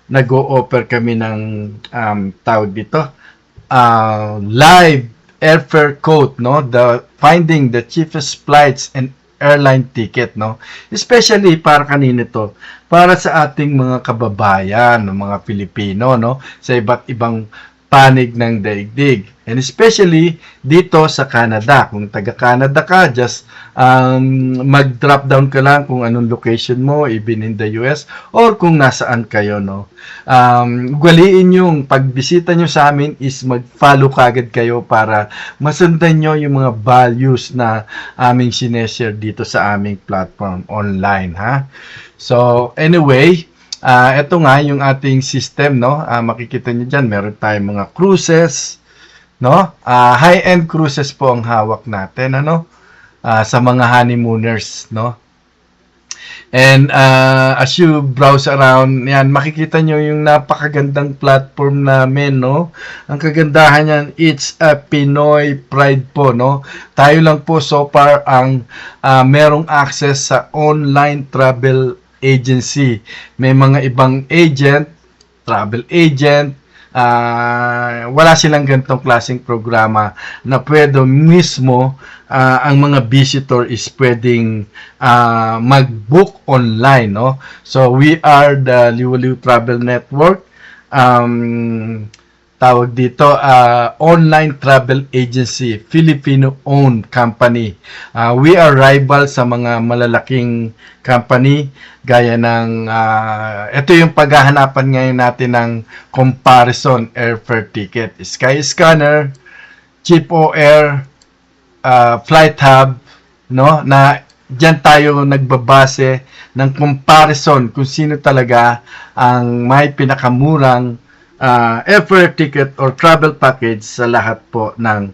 nag-o-offer kami ng tawag dito, live airfare quote, no? Finding the cheapest flights and airline ticket, no? Especially para kanino to? Para sa ating mga kababayan, mga Pilipino, no? Sa iba't ibang panig ng daigdig. And especially dito sa Canada. Kung taga-Canada ka, just mag-drop down ka lang kung anong location mo, even in the US, or kung nasaan kayo, no? Ugaliin yung pagbisita nyo sa amin is mag-follow kagad kayo para masundan nyo yung mga values na aming sineshare dito sa aming platform online, ha? So, anyway, ito nga yung ating system, no? Makikita niyo diyan, meron tayong mga cruises, no? High-end cruises po ang hawak natin, ano? Sa mga honeymooners, no? And as you browse around, yan, makikita nyo yung napakagandang platform namin, no? Ang kagandahan niyan, it's a Pinoy pride po, no? Tayo lang po so far ang merong access sa online travel agency. May mga ibang agent, travel agent, wala silang ganitong klaseng programa na pwede mismo ang mga visitor is pwedeng mag-book online, no? So we are the Liwaliw Travel Network. Tawag dito, online travel agency, Filipino-owned company. We are rival sa mga malalaking company gaya ng, ito yung paghahanapan ngayon natin ng comparison airfare ticket. Skyscanner, CheapOair, Flight Hub, no? Na diyan tayo nagbabase ng comparison kung sino talaga ang may pinakamurang airfare ticket or travel package sa lahat po ng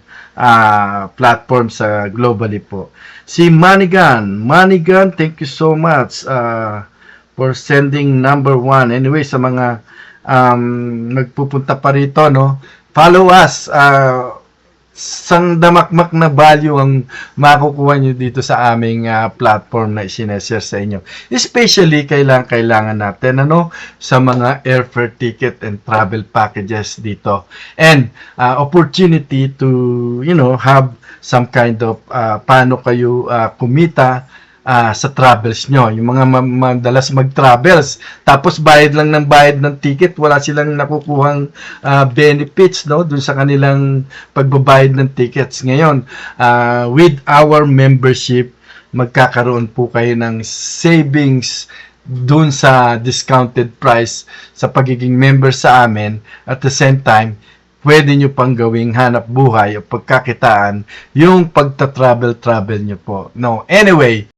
platform sa globally po. Si Manigan, thank you so much for sending number 1. Anyway, sa mga nagpupunta pa rito, no, follow us. Sang damakmak na value ang makukuha nyo dito sa aming platform na isineshare sa inyo. Especially, kailangan natin, ano, sa mga airfare ticket and travel packages dito. And, opportunity to, you know, have some kind of, paano kayo kumita sa travels nyo. Yung mga madalas mag-travels, tapos bayad lang ng bayad ng ticket, wala silang nakukuhang benefits, no, dun sa kanilang pagbabayad ng tickets. Ngayon, with our membership, magkakaroon po kayo ng savings dun sa discounted price sa pagiging member sa amin. At the same time, pwede nyo pang gawing hanap buhay o pagkakitaan yung pagta-travel nyo po. No, anyway,